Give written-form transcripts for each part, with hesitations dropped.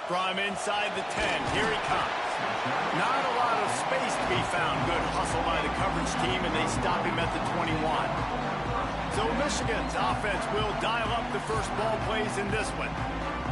From inside the 10, here he comes. Not a lot of space to be found. Good hustle by the coverage team, and they stop him at the 21. So Michigan's offense will dial up the first ball plays in this one.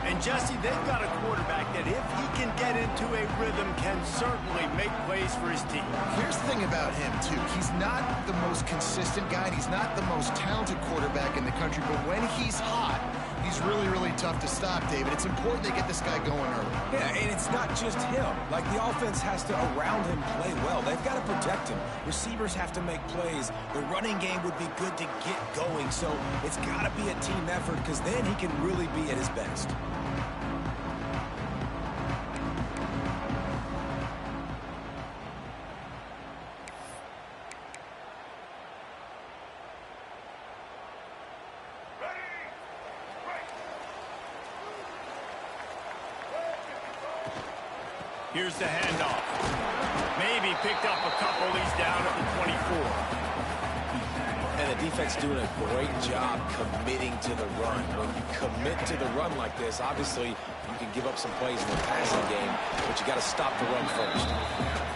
And Jesse, they've got a quarterback that if he can get into a rhythm can certainly make plays for his team. Here's the thing about him, too. He's not the most consistent guy, and he's not the most talented quarterback in the country, but when he's hot, he's really, really tough to stop, David. It's important they get this guy going early. Yeah, and it's not just him. Like, the offense has to, around him, play well. They've got to protect him. Receivers have to make plays. The running game would be good to get going, so it's got to be a team effort because then he can really be at his best. Here's the handoff. Maybe picked up a couple. He's down at the 24. And the defense doing a great job committing to the run. When you commit to the run like this, obviously you can give up some plays in the passing game, but you got to stop the run first.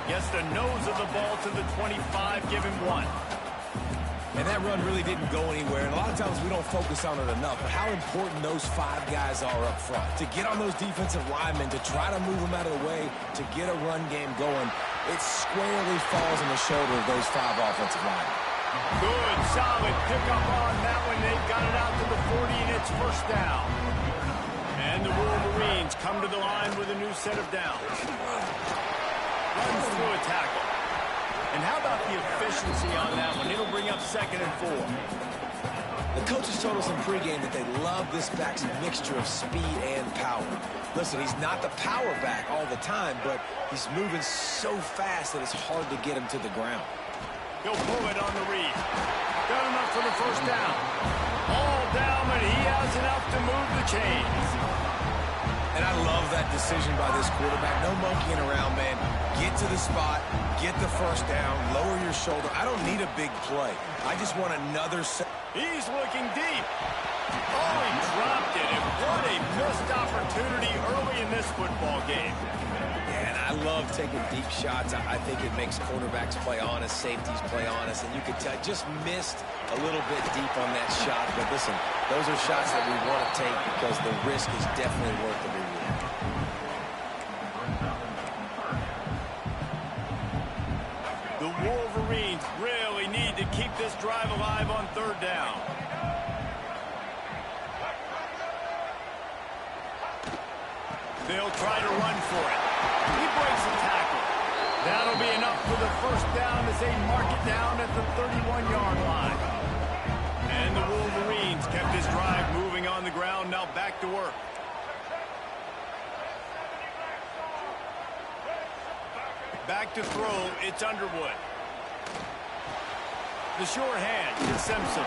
Gets the nose of the ball to the 25, give him one. And that run really didn't go anywhere. And a lot of times we don't focus on it enough, but how important those 5 guys are up front. To get on those defensive linemen, to try to move them out of the way, to get a run game going, it squarely falls on the shoulder of those 5 offensive linemen. Good, solid pickup on that one. They've got it out to the 40, and it's first down. And the Wolverines come to the line with a new set of downs. Runs through a tackle. And how about the efficiency on that one? It'll bring up 2nd and 4. The coaches told us in pregame that they love this back's mixture of speed and power. Listen, he's not the power back all the time, but he's moving so fast that it's hard to get him to the ground. He'll pull it on the read. Got enough for the first down. All down, but he has enough to move the chains. And I love that decision by this quarterback. No monkeying around, man. Get to the spot, get the first down, lower your shoulder. I don't need a big play. I just want another set. He's looking deep. Oh, he dropped it. And what a missed opportunity early in this football game. Yeah, and I love taking deep shots. I think it makes quarterbacks play honest, safeties play honest. And you could tell, just missed a little bit deep on that shot. But listen, those are shots that we want to take because the risk is definitely worth the reward. The Wolverines really need to keep this drive alive on 3rd down. They'll try to run for it. He breaks a tackle. That'll be enough for the first down as they mark it down at the 31-yard line. And the Wolverines kept this drive moving on the ground. Now back to work. Back to throw, it's Underwood. The short hand to Simpson.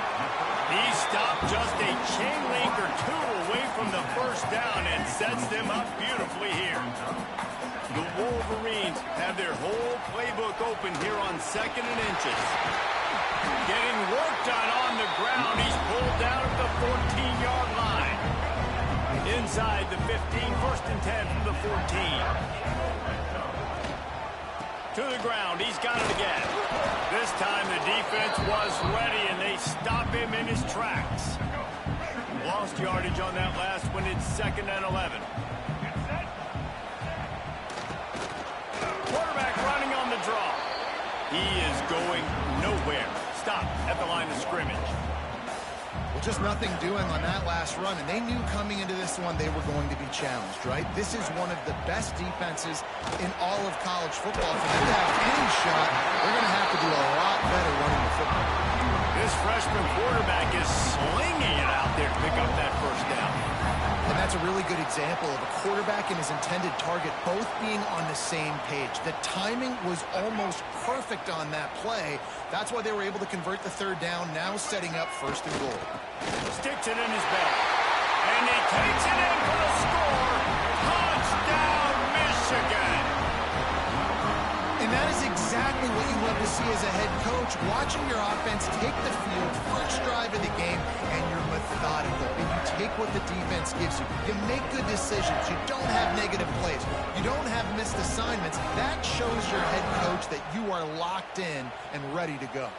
He stopped just a chain link or 2 away from the first down and sets them up beautifully here. The Wolverines have their whole playbook open here on 2nd and inches. Getting work done on the ground. He's pulled down at the 14-yard line. Inside the 15, 1st and 10 from the 14. To the ground, he's got it again. This time the defense was ready and they stop him in his tracks. Lost yardage on that last one. It's 2nd and 11. Quarterback running on the draw. He is going nowhere. Stop at the line of scrimmage. Well, just nothing doing on that last run, and they knew coming into this one they were going to be challenged, right? This is one of the best defenses in all of college football. For them to have any shot, they're going to have to do a lot better running the football. This freshman quarterback is slinging it out there to pick up that first down. And that's a really good example of a quarterback and his intended target both being on the same page. The timing was almost perfect on that play. That's why they were able to convert the 3rd down, now setting up 1st and goal. Sticks it in his belt. And he takes it in for the score. Touchdown, Michigan. And that is exactly what you love to see as a head coach, watching your offense take the field, first drive of the game, and you're methodical, and you take what the defense gives you. You make good decisions. You don't have negative plays. You don't have missed assignments. That shows your head coach that you are locked in and ready to go.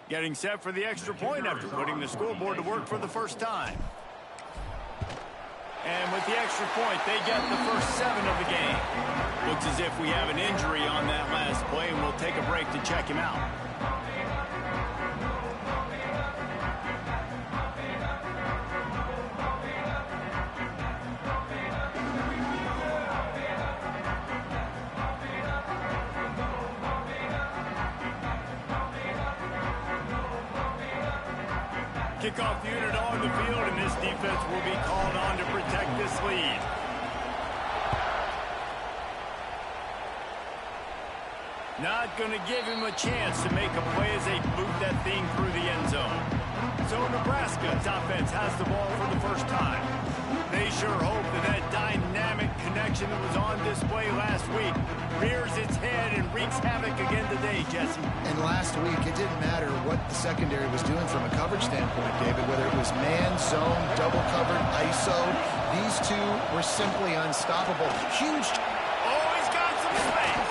Getting set for the extra point after putting the scoreboard to work for the first time. And with the extra point, they get the first 7 of the game. Looks as if we have an injury on that last play, and we'll take a break to check him out. Kickoff unit on the field, and this defense will be called on to protect this lead. Not going to give him a chance to make a play as they boot that thing through the end zone. So Nebraska's offense has the ball for the first time. They sure hope that that dynamic connection that was on display last week rears its head and wreaks havoc again today, Jesse. And last week, it didn't matter what the secondary was doing from a coverage standpoint, David, whether it was man, zone, double covered, ISO. These two were simply unstoppable. Huge. Oh, he's got some space.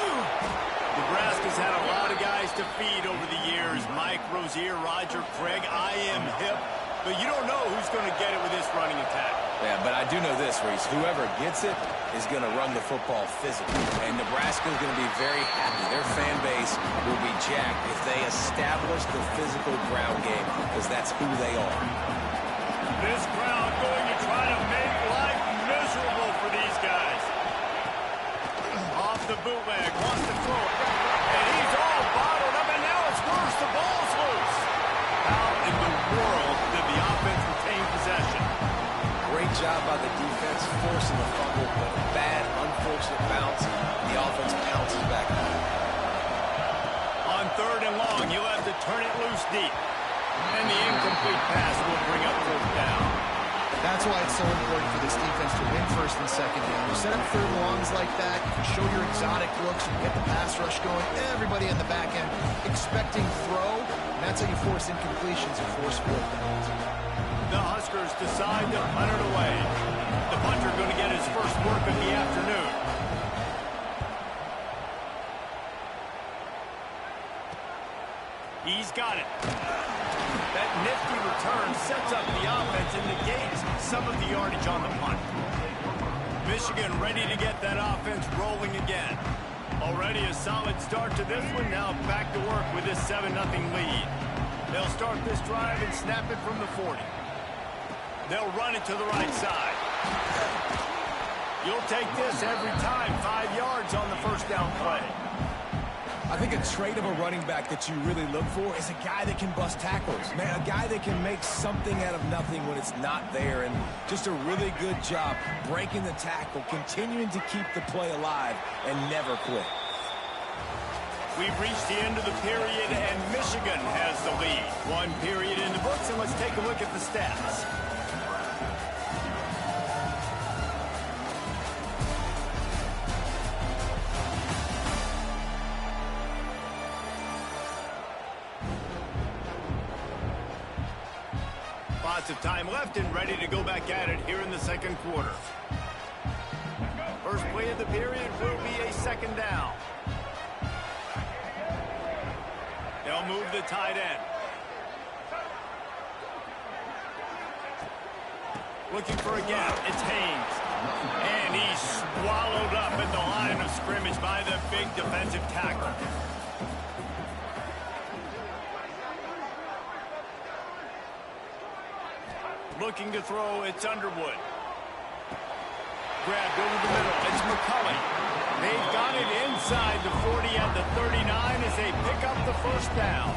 Nebraska's had a lot of guys to feed over the years. Mike Rozier, Roger Craig, I am hip. But you don't know who's going to get it with this running attack. Yeah, but I do know this, Reese. Whoever gets it is going to run the football physically. And Nebraska is going to be very happy. Their fan base will be jacked if they establish the physical ground game, because that's who they are. This crowd going to try to make life miserable for these guys. Off the bootleg, wants to throw it. And he's all bottled up, and now it's worse. The ball's loose. How in the world did the offense retain possession? Great job by the defense, forcing the fumble, but a bad, unfortunate bounce. The offense pounces back on it. On 3rd and long, you'll have to turn it loose deep. And the incomplete pass will bring up 4th down. That's why it's so important for this defense to win first and second down. You set up third and longs like that, you can show your exotic looks, you get the pass rush going, everybody in the back end expecting throw, and that's how you force incompletions and force fourth downs. The Huskers decide to punt it away. The punter going to get his first work of the afternoon. He's got it. That nifty return sets up the offense and negates some of the yardage on the punt. Michigan ready to get that offense rolling again. Already a solid start to this one. Now back to work with this 7-0 lead. They'll start this drive and snap it from the 40. They'll run it to the right side. You'll take this every time. 5 yards on the first down play. I think a trait of a running back that you really look for is a guy that can bust tackles. Man, a guy that can make something out of nothing when it's not there. And just a really good job breaking the tackle, continuing to keep the play alive, and never quit. We've reached the end of the period, and Michigan has the lead. 1 period in the books, and let's take a look at the stats. Lots of time left and ready to go back at it here in the second quarter. First play of the period will be a second down. They'll move the tight end. Looking for a gap. It's Haynes. And he's swallowed up at the line of scrimmage by the big defensive tackle. Looking to throw, it's Underwood. Grabbed over the middle, it's McCulley. They've got it inside the 40 at the 39 as they pick up the first down.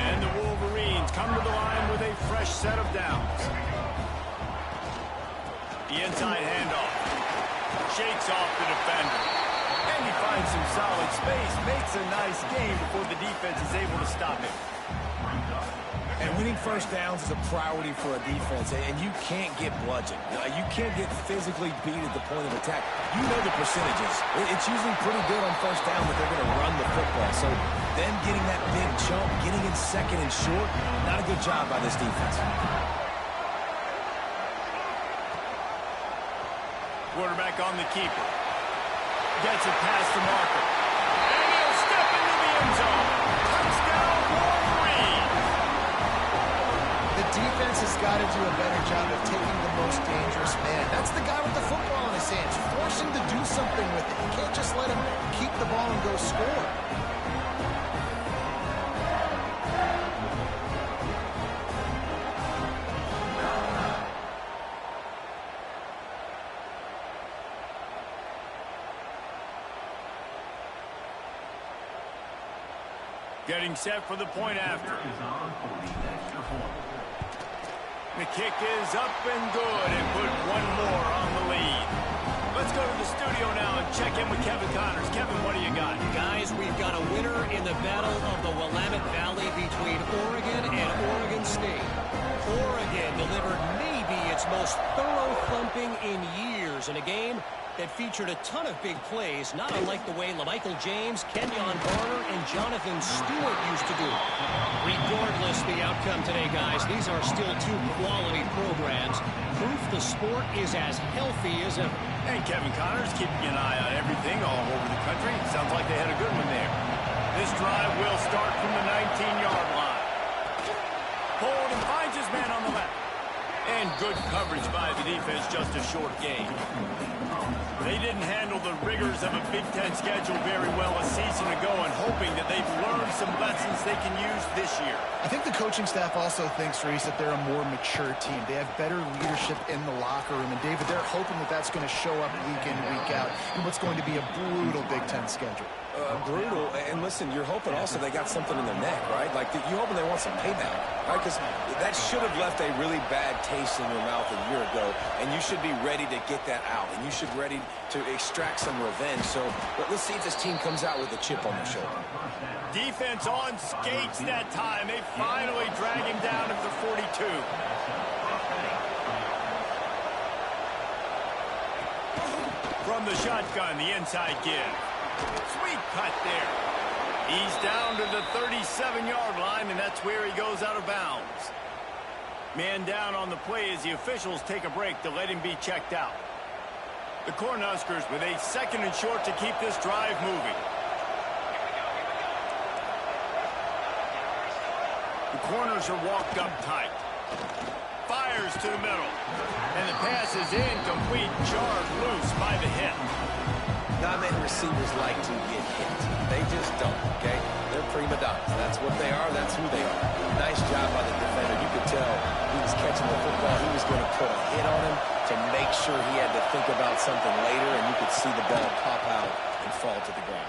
And the Wolverines come to the line with a fresh set of downs. The inside handoff. Shakes off the defender. And he finds some solid space, makes a nice game before the defense is able to stop him. And winning first downs is a priority for a defense, and you can't get bludgeoned. You can't get physically beat at the point of attack. You know the percentages. It's usually pretty good on first down that they're going to run the football. So then getting that big jump, getting in second and short, not a good job by this defense. Quarterback on the keeper. Gets it past the marker. And he'll step into the end zone. Touchdown, Wolverines! The defense has got to do a better job of taking the most dangerous man. That's the guy with the football in his hands. Force him to do something with it. You can't just let him keep the ball and go score. Getting set for the point after. The kick is up and good and put one more on the lead. Let's go to the studio now and check in with Kevin Connors. Kevin, what do you got? Guys, we've got a winner in the battle of the Willamette Valley between Oregon and Oregon State. Oregon delivered maybe its most thorough thumping in years in a game that featured a ton of big plays, not unlike the way LaMichael James, Kenyon Garner, and Jonathan Stewart used to do. Regardless the outcome today, guys, these are still two quality programs. Proof the sport is as healthy as ever. And Kevin Connors keeping an eye on everything all over the country. Sounds like they had a good one there. This drive will start from the 19-yard line. Hold and finds his man on the left. And good coverage by the defense, just a short gain. They didn't handle the rigors of a Big Ten schedule very well a season ago, and hoping that they've learned some lessons they can use this year. I think the coaching staff also thinks, Reese, that they're a more mature team. They have better leadership in the locker room. And, David, they're hoping that that's going to show up week in, week out in what's going to be a brutal Big Ten schedule. Brutal. And listen, you're hoping also they got something in their neck, right? Like, you're hoping they want some payback, right? Because that should have left a really bad taste in your mouth a year ago, and you should be ready to get that out, and you should be ready to extract some revenge. So let's see if this team comes out with a chip on their shoulder. Defense on skates that time. They finally drag him down at the 42. From the shotgun, the inside give. Sweet cut there. He's down to the 37-yard line, and that's where he goes out of bounds. Man down on the play as the officials take a break to let him be checked out. The Cornhuskers with a 2nd and short to keep this drive moving. The corners are walked up tight. Fires to the middle. And the pass is incomplete, jarred loose by the hit. Not many receivers like to get hit. They just don't, okay? They're prima donnas. That's what they are. That's who they are. Nice job by the defender. You could tell he was catching the football. He was going to put a hit on him to make sure he had to think about something later, and you could see the ball pop out and fall to the ground.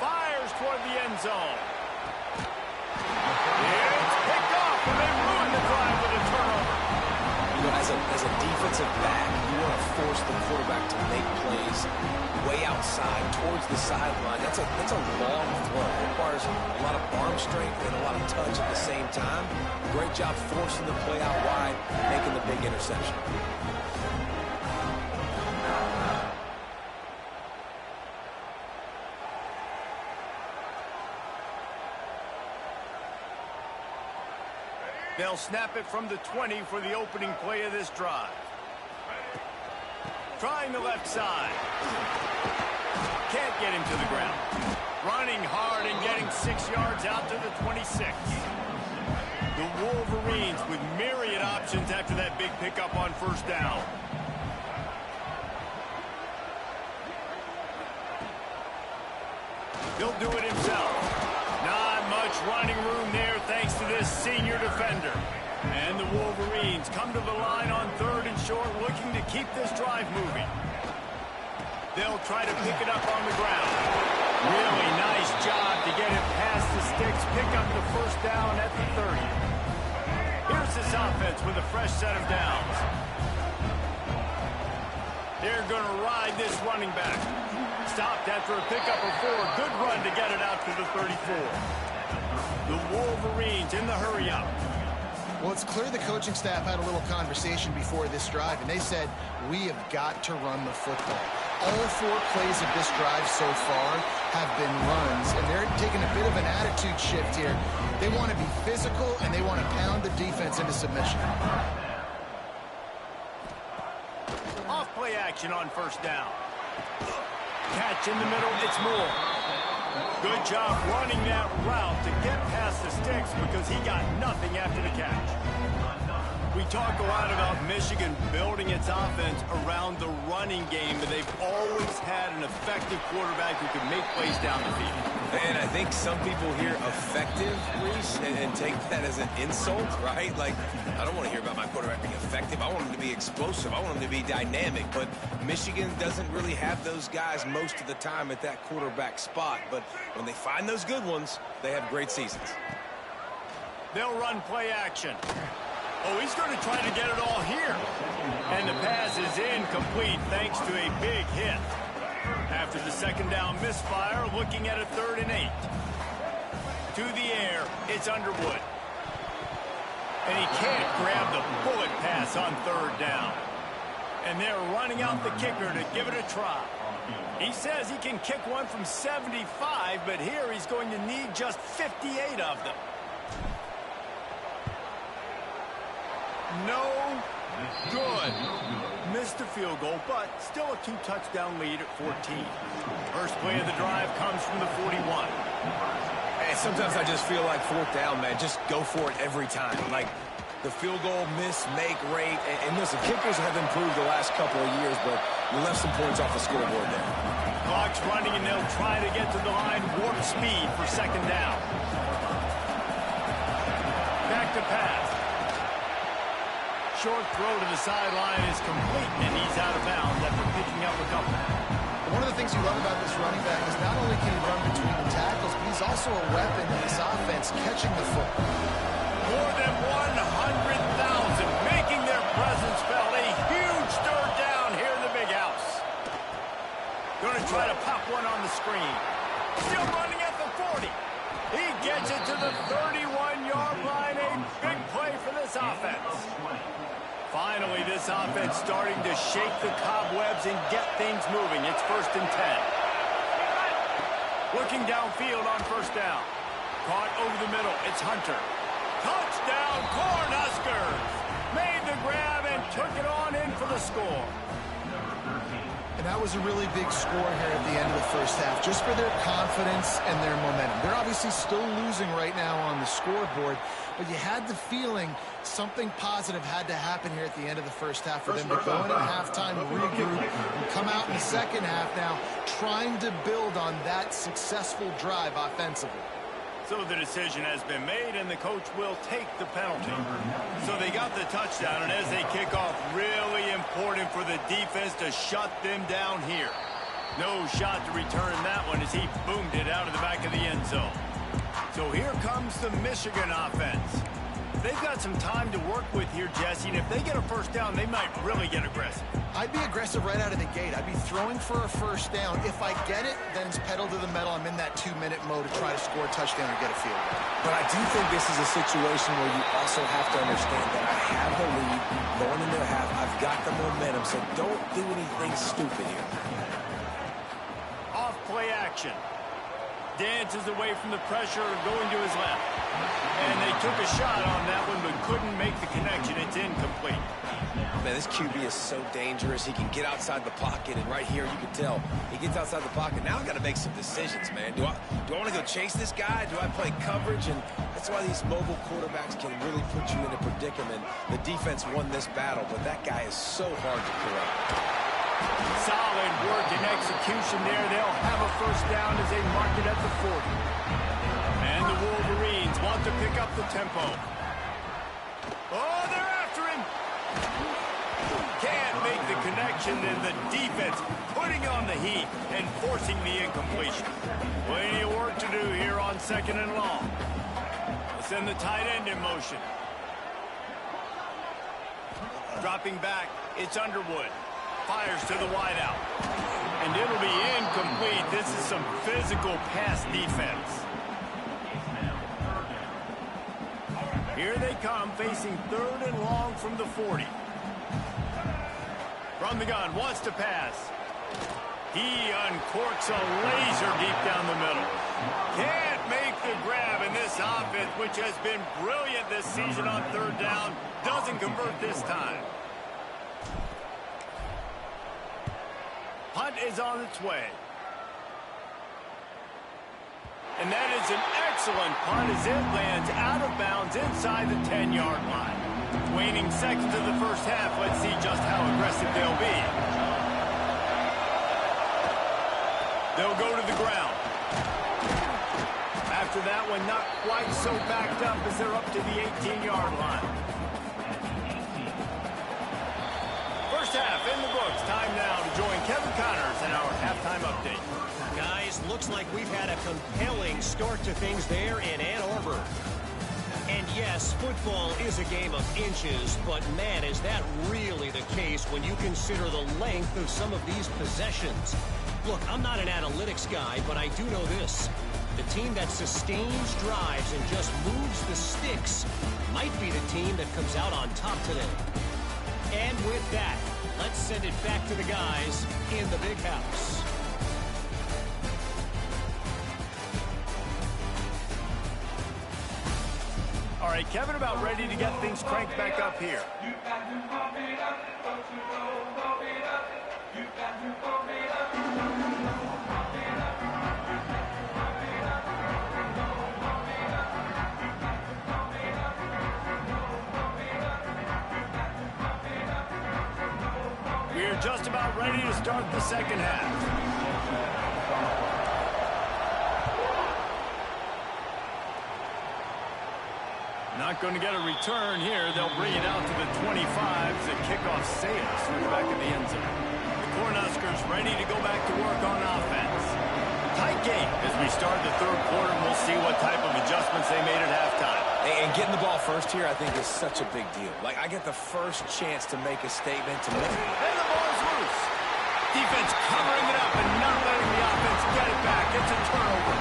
Fires toward the end zone. It's picked off, and they ruined the drive with a turnover. You know, as a defensive back, you want to force the quarterback to make plays way outside towards the sideline. That's a long throw. It requires a lot of arm strength and a lot of touch at the same time. Great job forcing the play out wide, making the big interception. They'll snap it from the 20 for the opening play of this drive. Trying the left side. Can't get him to the ground. Running hard and getting 6 yards out to the 26. The Wolverines with myriad options after that big pickup on 1st down. He'll do it himself. Not much running room there thanks to this senior defender. And the Wolverines come to the line on 3rd and short, looking to keep this drive moving. They'll try to pick it up on the ground. Really nice job to get it past the sticks, pick up the 1st down at the 30. Here's this offense with a fresh set of downs. They're going to ride this running back. Stopped after a pickup of 4. Good run to get it out to the 34. The Wolverines in the hurry-up. Well, it's clear the coaching staff had a little conversation before this drive, and they said, we have got to run the football. All 4 plays of this drive so far have been runs, and they're taking a bit of an attitude shift here. They want to be physical, and they want to pound the defense into submission. Off play action on 1st down. Catch in the middle, it's Moore. Good job running that route to get past the sticks because he got nothing after the catch. We talk a lot about Michigan building its offense around the running game, but they've always had an effective quarterback who can make plays down the field. And I think some people hear effective, Reese, and take that as an insult, right? Like, I don't want to hear about my quarterback being effective. I want him to be explosive. I want him to be dynamic. But Michigan doesn't really have those guys most of the time at that quarterback spot. But when they find those good ones, they have great seasons. They'll run play action. Oh, he's going to try to get it all here. And the pass is incomplete thanks to a big hit. After the 2nd down misfire, looking at a 3rd and 8. To the air, it's Underwood. And he can't grab the bullet pass on 3rd down. And they're running out the kicker to give it a try. He says he can kick one from 75, but here he's going to need just 58 of them. No good. Missed the field goal, but still a 2-touchdown lead at 14. First play of the drive comes from the 41. Hey, sometimes I just feel like 4th down, man. Just go for it every time. Like the field goal miss, make rate. And listen, kickers have improved the last couple of years, but you left some points off the scoreboard there. Clock's running, and they'll try to get to the line. Warp speed for 2nd down. Back to pass. Short throw to the sideline is complete, and he's out of bounds after picking up a couple. One of the things you love about this running back is not only can he run between the tackles, but he's also a weapon in this offense, catching the football. More than 100,000 making their presence felt. A huge 3rd down here in the big house. Going to try to pop one on the screen. Still running at the 40. He gets it to the 31-yard line. A big play for this offense. Finally, this offense starting to shake the cobwebs and get things moving. It's 1st and 10. Looking downfield on 1st down. Caught over the middle. It's Hunter. Touchdown, Cornhuskers! Made the grab and took it on in for the score. And that was a really big score here at the end of the first half, just for their confidence and their momentum. They're obviously still losing right now on the scoreboard, but you had the feeling something positive had to happen here at the end of the first half for them to go in at halftime, regroup, and come out in the second half now trying to build on that successful drive offensively. So the decision has been made, and the coach will take the penalty. So they got the touchdown, and as they kick off, really important for the defense to shut them down here. No shot to return that one as he boomed it out of the back of the end zone. So here comes the Michigan offense. They've got some time to work with here, Jesse, and if they get a 1st down, they might really get aggressive. I'd be aggressive right out of the gate. I'd be throwing for a 1st down. If I get it, then it's pedal to the metal. I'm in that 2-minute mode to try to score a touchdown or get a field goal. But I do think this is a situation where you also have to understand that I have the lead going into the half. I've got the momentum, so don't do anything stupid here. Off play action. Dances away from the pressure, going to his left. And they took a shot on that one, but couldn't make the connection. It's incomplete. Man, this QB is so dangerous. He can get outside the pocket, and right here you can tell he gets outside the pocket. Now I've got to make some decisions, man. Do I want to go chase this guy? Do I play coverage? And that's why these mobile quarterbacks can really put you in a predicament. The defense won this battle, but that guy is so hard to correct. Solid work and execution there. They'll have a 1st down as they mark it at the 40. And the Wolverines want to pick up the tempo. Oh, they're after him. Can't make the connection, and the defense putting on the heat and forcing the incompletion. Plenty of work to do here on 2nd and long. We'll send the tight end in motion. Dropping back, it's Underwood. Fires to the wideout. And it'll be incomplete. This is some physical pass defense. Here they come, facing 3rd and long from the 40. From the gun, wants to pass. He uncorks a laser deep down the middle. Can't make the grab, and this offense, which has been brilliant this season on 3rd down, doesn't convert this time. Punt is on its way. And that is an excellent punt as it lands out of bounds inside the 10-yard line. Waning seconds of the first half. Let's see just how aggressive they'll be. They'll go to the ground. After that one, not quite so backed up as they're up to the 18-yard line. First half in the books. Time now to join Kevin Connors in our halftime update. Guys, looks like we've had a compelling start to things there in Ann Arbor. And yes, football is a game of inches, but man, is that really the case when you consider the length of some of these possessions. Look, I'm not an analytics guy, but I do know this. The team that sustains drives and just moves the sticks might be the team that comes out on top today. And with that, let's send it back to the guys in the big house. All right, Kevin, about ready to get things cranked back up here. We're just about ready to start the second half. Not going to get a return here. They'll bring it out to the 25 as the kickoff sails through the back of the end zone. The Cornhuskers ready to go back to work on offense. Tight game as we start the 3rd quarter, and we'll see what type of adjustments they made at halftime. And getting the ball first here, I think, is such a big deal. Like, I get the first chance to make a statement to make. And the ball's loose. Defense covering it up and not letting the offense get it back. It's a turnover.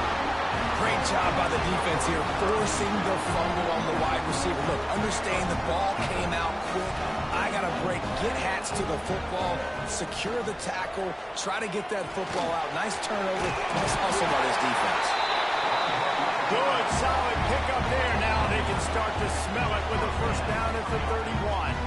Great job by the defense here, forcing the fumble on the wide receiver. Look, understand the ball came out quick. I got to break, get hats to the football, secure the tackle, try to get that football out. Nice turnover, nice hustle by this defense. Good, solid pickup there. Now they can start to smell it with a first down at the 31.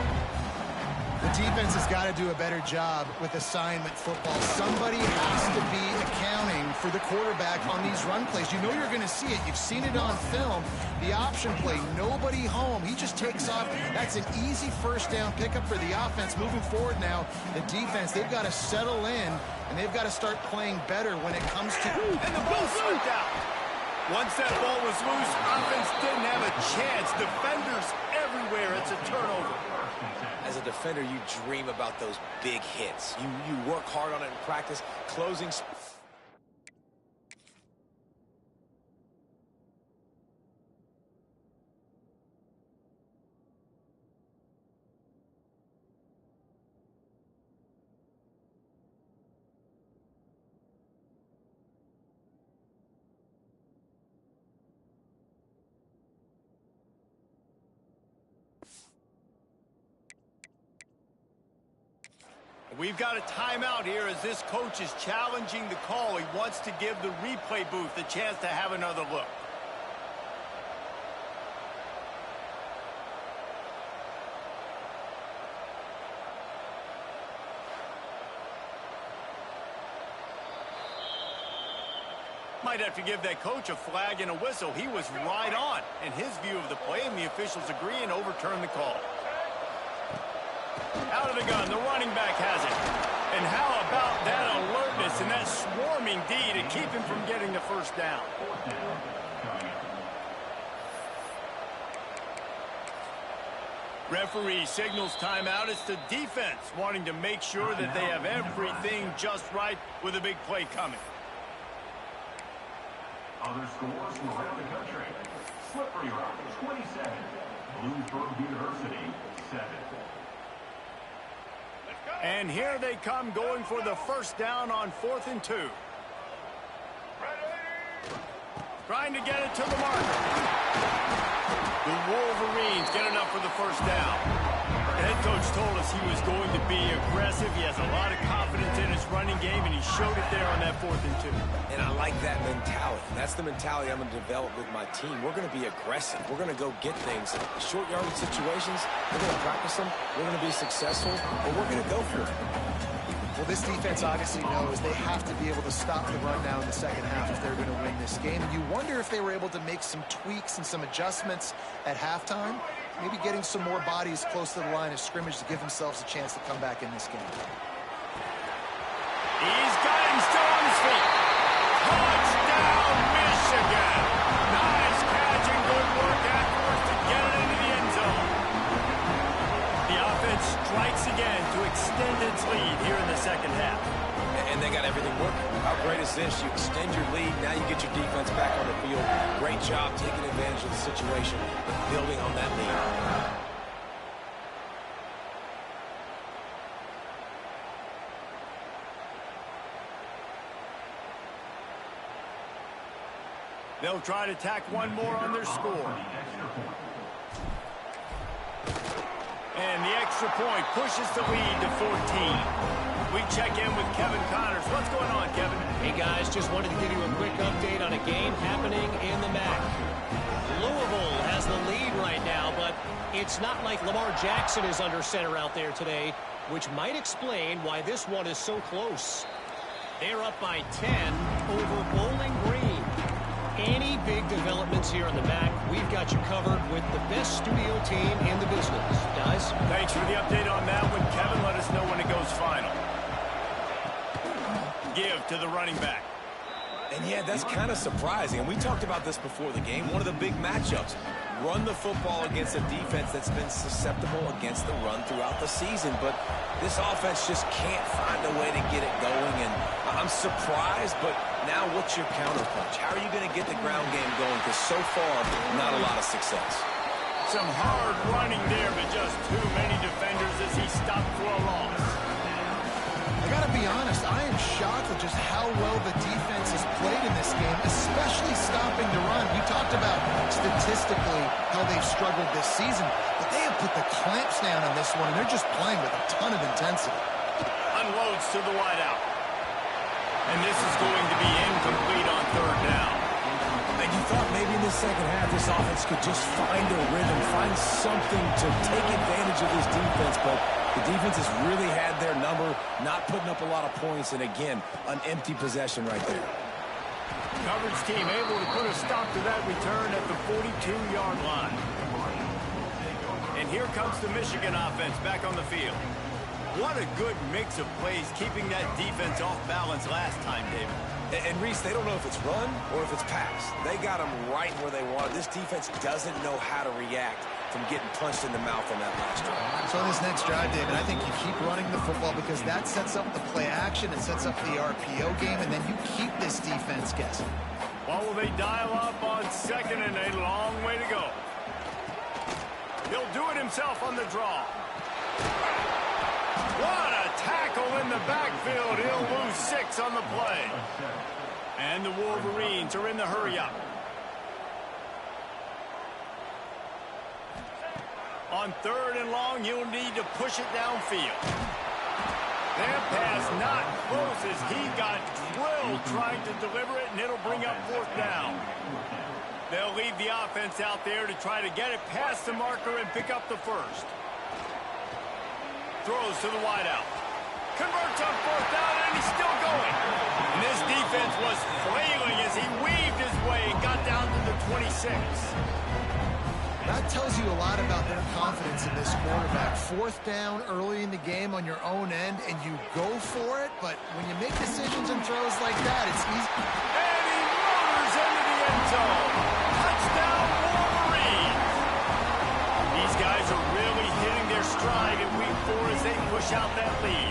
The defense has got to do a better job with assignment football. Somebody has to be accounting for the quarterback on these run plays. You know you're going to see it. You've seen it on film. The option play, nobody home. He just takes off. That's an easy first down pickup for the offense. Moving forward now, the defense, they've got to settle in, and they've got to start playing better when it comes to... And the ball slipped out. Once that ball was loose, offense didn't have a chance. Defenders everywhere. It's a turnover. As a defender, you dream about those big hits. You work hard on it in practice. Closing... We've got a timeout here as this coach is challenging the call. He wants to give the replay booth a chance to have another look. Might have to give that coach a flag and a whistle. He was right on in his view of the play, and the officials agree and overturn the call. Out of the gun, the running back has it. And how about that alertness and that swarming D to keep him from getting the first down? Referee signals timeout. It's the defense wanting to make sure that they have everything just right with a big play coming. Other scores from around the country. Slippery Rock, 27. Bloomsburg University, 7. And here they come going for the first down on 4th and 2. Trying to get it to the marker. The Wolverines get enough for the first down. The head coach told us he was going to be aggressive. He has a lot of confidence in his running game, and he showed it there on that 4th and 2. And I like that mentality. That's the mentality I'm going to develop with my team. We're going to be aggressive. We're going to go get things. Short yardage situations, we're going to practice them. We're going to be successful, but we're going to go for it. Well, this defense obviously knows they have to be able to stop the run now in the second half if they're going to win this game. You wonder if they were able to make some tweaks and some adjustments at halftime, maybe getting some more bodies close to the line of scrimmage to give themselves a chance to come back in this game. He's got him still on his feet. Touchdown, Michigan. Nice catch and good work afterwards to get it into the end zone. The offense strikes again to extend its lead here in the second half. And they got everything working. How great is this? You extend your lead, now you get your defense back on the field. Great job taking advantage of the situation, building on that lead. They'll try to tack one more on their score. And the extra point pushes the lead to 14. We check in with Kevin Connors. What's going on, Kevin? Hey, guys, just wanted to give you a quick update on a game happening in the MAC. Louisville has the lead right now, but it's not like Lamar Jackson is under center out there today, which might explain why this one is so close. They're up by 10 over Bowling Green. Any big developments here in the MAC, we've got you covered with the best studio team in the business. Guys? Thanks for the update on that one, Kevin. Let us know when it goes final. Give to the running back. And yeah, that's kind of surprising. And we talked about this before the game. One of the big matchups. Run the football against a defense that's been susceptible against the run throughout the season. But this offense just can't find a way to get it going. And I'm surprised, but now what's your counterpunch? How are you going to get the ground game going? Because so far, not a lot of success. Some hard running there, but just too many defenders as he stopped for a loss. I got to be honest, I am shocked at just how well the defense is played in this game, especially stopping the run. We talked about statistically how they've struggled this season, but they have put the clamps down on this one, and they're just playing with a ton of intensity. Unloads to the wideout. And this is going to be incomplete on third down. And you thought maybe in the second half this offense could just find a rhythm, find something to take advantage of this defense, but the defense has really had their number, not putting up a lot of points, and again, an empty possession right there. Coverage team able to put a stop to that return at the 42-yard line. And here comes the Michigan offense back on the field. What a good mix of plays, keeping that defense off balance last time, David. And Reese, they don't know if it's run or if it's pass. They got them right where they want it. This defense doesn't know how to react from getting punched in the mouth on that last drive. So on this next drive, David, I think you keep running the football because that sets up the play action, it sets up the RPO game, and then you keep this defense guessing. Well, will they dial up on second and a long way to go? He'll do it himself on the draw. What a tackle in the backfield. He'll lose 6 on the play. And the Wolverines are in the hurry-up. On third and long, you'll need to push it downfield. That pass not close as he got drilled trying to deliver it, and it'll bring up fourth down. They'll leave the offense out there to try to get it past the marker and pick up the first. Throws to the wideout. Converts on fourth down, and he's still going. And this defense was flailing as he weaved his way and got down to the 26. That tells you a lot about their confidence in this quarterback. Fourth down early in the game on your own end, and you go for it, but when you make decisions and throws like that, it's easy. And he motors into the end zone. Touchdown, Wolverine. These guys are really hitting their stride in week 4 as they push out that lead.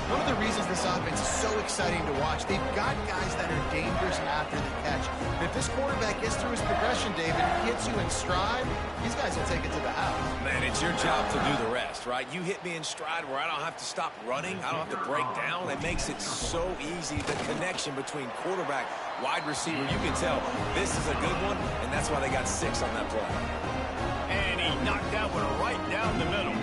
One of the reasons this offense is so exciting to watch, they've got guys that are dangerous after the catch. But if this quarterback gets through his progression, David, hits you in stride, these guys will take it to the house. Man, it's your job to do the rest, right? You hit me in stride where I don't have to stop running. I don't have to break down. It makes it so easy, the connection between quarterback, wide receiver. You can tell this is a good one, and that's why they got 6 on that play. And he knocked that one right down the middle.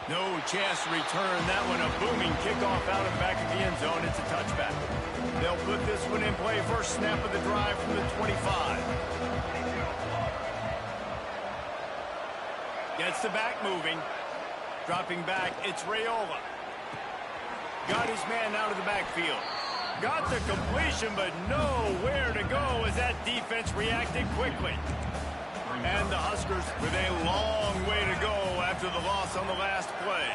No chance to return that one. A booming kickoff out of back of the end zone. It's a touchback. They'll put this one in play. First snap of the drive from the 25. Gets the back moving. Dropping back, it's Raiola. Got his man out of the backfield. Got the completion, but nowhere to go as that defense reacted quickly. And the Huskers with a long way to go after the loss on the last play.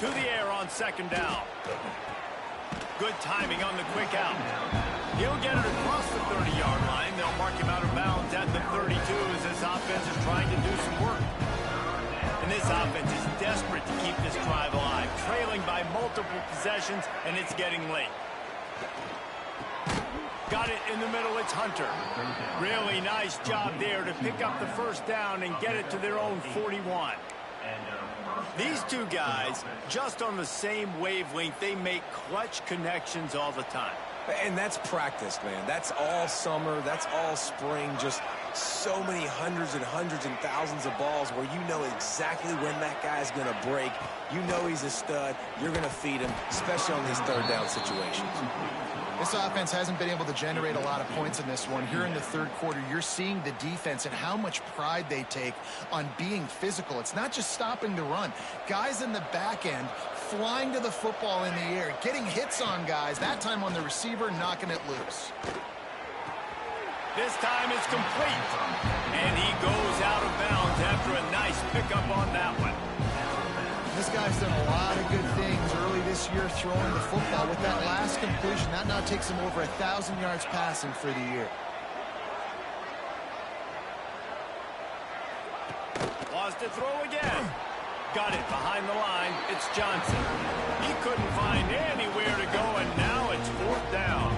To the air on second down. Good timing on the quick out. He'll get it across the 30-yard line. They'll mark him out of bounds at the 32 as this offense is trying to do some work. And this offense is desperate to keep this drive alive, trailing by multiple possessions, and it's getting late. Got it in the middle, it's Hunter. Really nice job there to pick up the first down and get it to their own 41. These two guys, just on the same wavelength, they make clutch connections all the time. And that's practice, man. That's all summer. That's all spring. Just so many hundreds and thousands of balls where you know exactly when that guy's going to break. You know he's a stud. You're going to feed him, especially on these third down situations. This offense hasn't been able to generate a lot of points in this one. Here in the third quarter, you're seeing the defense and how much pride they take on being physical. It's not just stopping the run. Guys in the back end flying to the football in the air, getting hits on guys, that time on the receiver, knocking it loose. This time it's complete. And he goes out of bounds after a nice pickup on that one. This guy's done a lot of good things early this year throwing the football. With that last completion, that now takes him over 1,000 yards passing for the year. Wants to throw again. Got it behind the line. It's Johnson. He couldn't find anywhere to go, and now it's fourth down.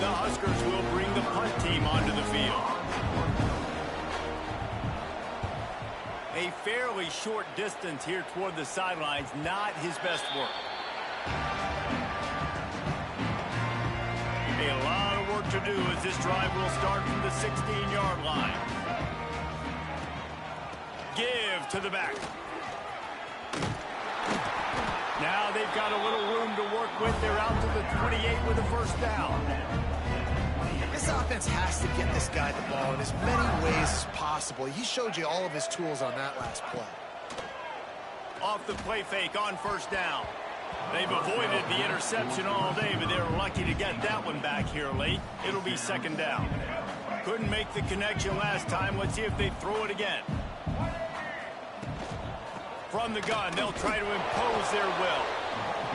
The Huskers will bring the punt team onto the field. A fairly short distance here toward the sidelines, not his best work. A lot of work to do as this drive will start from the 16-yard line. Give to the back. Now they've got a little room to work with. They're out to the 28 with a first down. This offense has to get this guy the ball in as many ways as possible. He showed you all of his tools on that last play. Off the play fake on first down. They've avoided the interception all day, but they're lucky to get that one back here late. It'll be second down. Couldn't make the connection last time. Let's see if they throw it again. From the gun, they'll try to impose their will.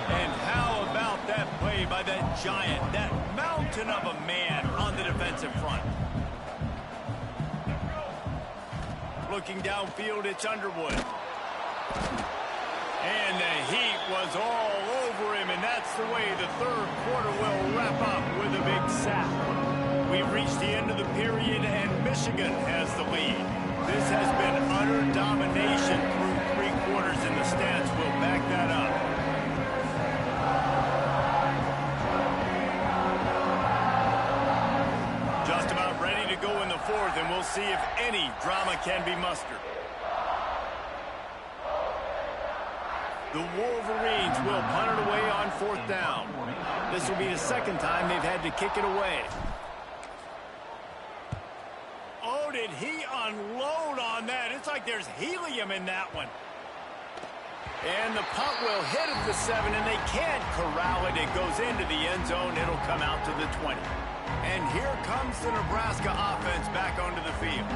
And how about that play by that giant, that mountain of a man on the defensive front? Looking downfield, it's Underwood. And the heat was all over him, and that's the way the third quarter will wrap up with a big sack. We've reached the end of the period, and Michigan has the lead. This has been utter domination through 3 quarters, and the stats will back that up. Just about ready to go in the fourth, and we'll see if any drama can be mustered. The Wolverines will punt it away on fourth down. This will be the second time they've had to kick it away. Oh, did he unload on that? It's like there's helium in that one. And the punt will hit at the 7, and they can't corral it. It goes into the end zone. It'll come out to the 20. And here comes the Nebraska offense back onto the field.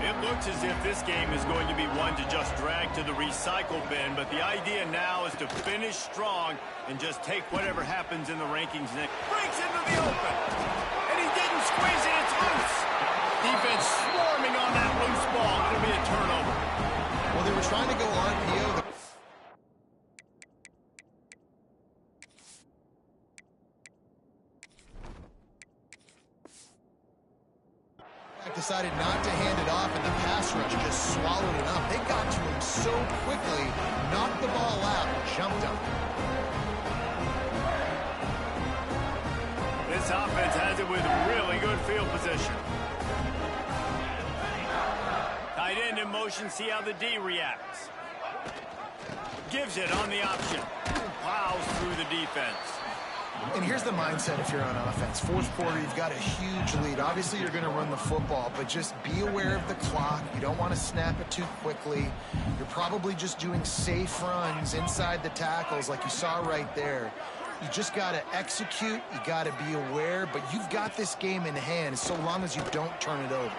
It looks as if this game is going to be one to just drag to the recycle bin, but the idea now is to finish strong and just take whatever happens in the rankings next. Breaks into the open, and he didn't squeeze it. It's loose. Defense swarming on that loose ball. It'll be a turnover. Well, they were trying to go RPO. Decided not to hand it off, and the pass rush just swallowed it up. They got to him so quickly, knocked the ball out, and jumped him. This offense has it with really good field position. Tight end in motion, see how the D reacts. Gives it on the option. Plows through the defense. And here's the mindset if you're on offense. Fourth quarter, you've got a huge lead. Obviously, you're going to run the football, but just be aware of the clock. You don't want to snap it too quickly. You're probably just doing safe runs inside the tackles like you saw right there. You just got to execute. You got to be aware, but you've got this game in hand so long as you don't turn it over.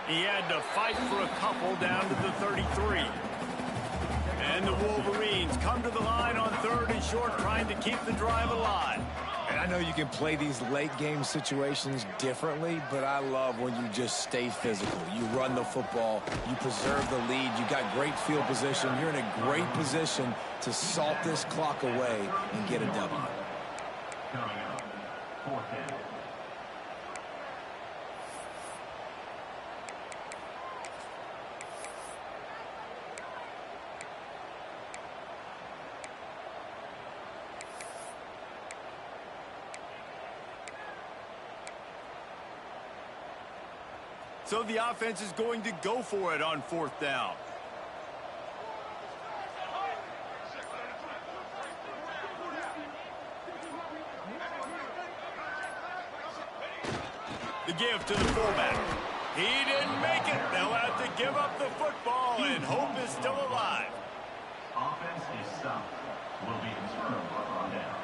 He had to fight for a couple down to the 33. And the Wolverines come to the line on third and short, trying to keep the drive alive. And I know you can play these late-game situations differently, but I love when you just stay physical. You run the football, you preserve the lead, you got great field position. You're in a great position to salt this clock away and get a W. Coming up, fourth down. So the offense is going to go for it on fourth down. The give to the fullback. He didn't make it. They'll have to give up the football, and hope is still alive. Offense is stopped. Will be returned on down.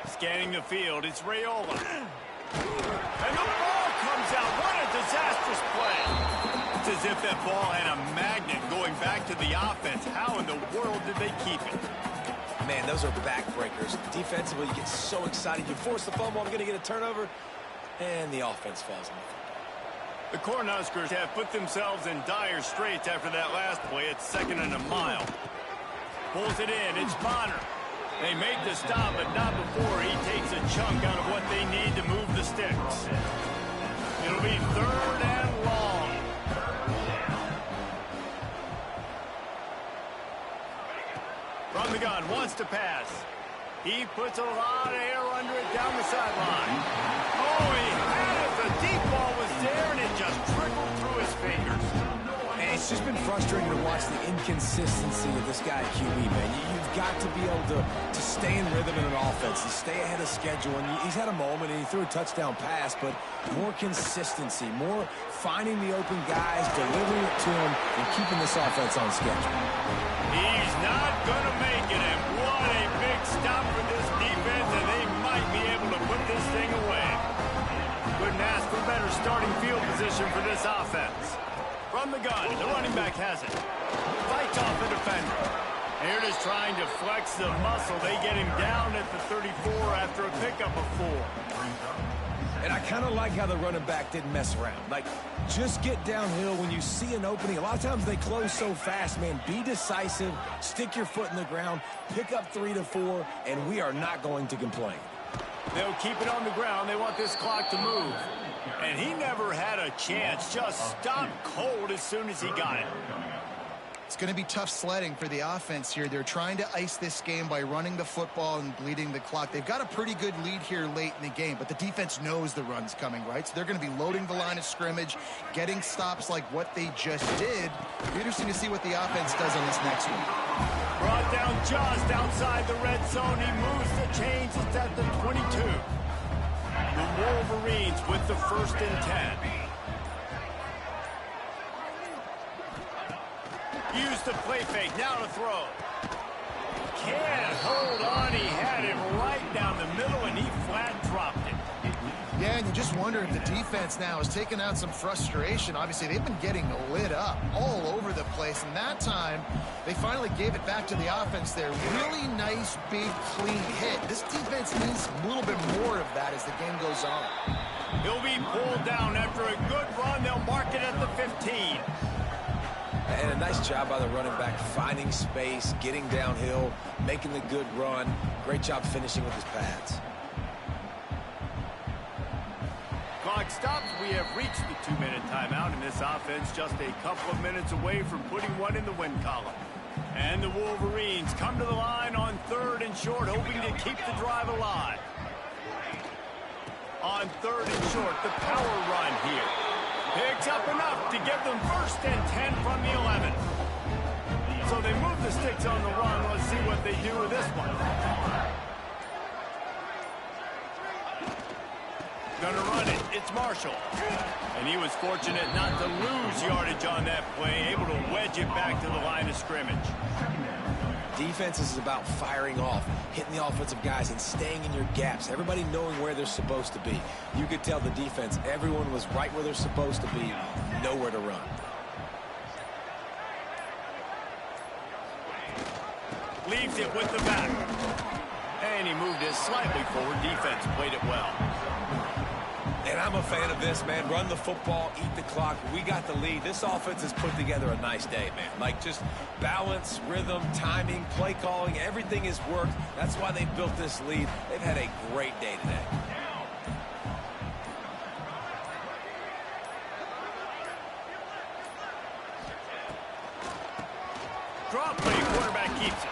Scanning the field, it's Raiola. And the ball comes out. What a disastrous play. It's as if that ball had a magnet going back to the offense. How in the world did they keep it? Man, those are backbreakers. Defensively, you get so excited. You force the fumble, I'm going to get a turnover, and the offense falls on the The Cornhuskers have put themselves in dire straits after that last play. It's second and a mile. Pulls it in. It's Bonner. They make the stop, but not before he takes a chunk out of what they need to move the sticks. It'll be third and long. wants to pass. He puts a lot of air under it down the sideline. Oh, he had it. The deep ball was there, and it just trickled through his fingers. And it's just been frustrating to watch the inconsistency of this guy at QB, man. You've got to be able to stay in rhythm in an offense, to stay ahead of schedule. And he's had a moment, and he threw a touchdown pass, but more consistency, more finding the open guys, delivering it to him, and keeping this offense on schedule. He's not going to make it, and what a big stop for this defense, and they might be able to put this thing away. Couldn't ask for better starting field position for this offense. From the gun, the running back has it. Fights off the defender. Here it is trying to flex the muscle. They get him down at the 34 after a pickup of 4. And I kind of like how the running back didn't mess around. Like, just get downhill when you see an opening. A lot of times they close so fast, man. Be decisive, stick your foot in the ground, pick up 3 to 4, and we are not going to complain. They'll keep it on the ground. They want this clock to move. And he never had a chance. Just stopped cold as soon as he got it. It's going to be tough sledding for the offense here. They're trying to ice this game by running the football and bleeding the clock. They've got a pretty good lead here late in the game, but the defense knows the run's coming, right? So they're going to be loading the line of scrimmage, getting stops like what they just did. It'll be interesting to see what the offense does on this next one. Brought down just outside the red zone. He moves the chains. It's at the 22. The Wolverines with the 1st and 10. Use the play fake. Now to throw. Can't hold on. He had it right down the middle, and he flat dropped it. Yeah, and you just wonder if the defense now is taking out some frustration. Obviously, they've been getting lit up all over the place, and that time, they finally gave it back to the offense there. Really nice, big, clean hit. This defense needs a little bit more of that as the game goes on. He'll be pulled down after a good run. They'll mark it at the 15. And a nice job by the running back, finding space, getting downhill, making the good run. Great job finishing with his pads. Clock stops. We have reached the 2-minute timeout, and this offense just a couple of minutes away from putting one in the win column. And the Wolverines come to the line on 3rd and short, hoping to keep the drive alive. On 3rd and short, the power run here. Picks up enough to give them 1st and 10 from the 11. So they move the sticks on the run. Let's see what they do with this one. Gonna run it. It's Marshall. And he was fortunate not to lose yardage on that play, able to wedge it back to the line of scrimmage. Defense is about firing off, hitting the offensive guys, and staying in your gaps. Everybody knowing where they're supposed to be. You could tell the defense, everyone was right where they're supposed to be, nowhere to run. Leaves it with the back. And he moved it slightly forward. Defense played it well. And I'm a fan of this, man. Run the football, eat the clock. We got the lead. This offense has put together a nice day, man. Like, just balance, rhythm, timing, play calling, everything has worked. That's why they built this lead. They've had a great day today. Drop play, quarterback keeps it.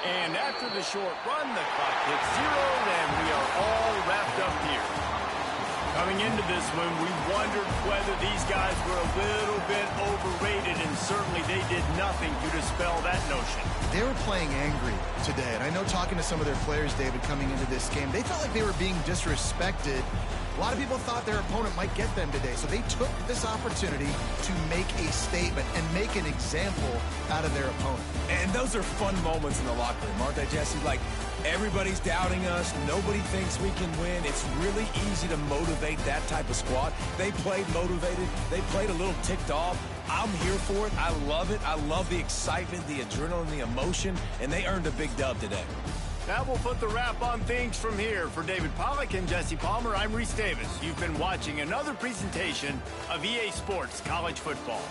And after the short run, the clock hits 0, and we are all wrapped up here. Coming into this one, we wondered whether these guys were a little bit overrated, and certainly they did nothing to dispel that notion. They were playing angry today, and I know talking to some of their players, David, coming into this game, they felt like they were being disrespected. A lot of people thought their opponent might get them today, so they took this opportunity to make a statement and make an example out of their opponent. And those are fun moments in the locker room, aren't they, Jesse? Like, everybody's doubting us. Nobody thinks we can win. It's really easy to motivate that type of squad. They played motivated. They played a little ticked off. I'm here for it. I love it. I love the excitement, the adrenaline, the emotion, and they earned a big dub today. That will put the wrap on things from here. For David Pollack and Jesse Palmer, I'm Reese Davis. You've been watching another presentation of EA Sports College Football.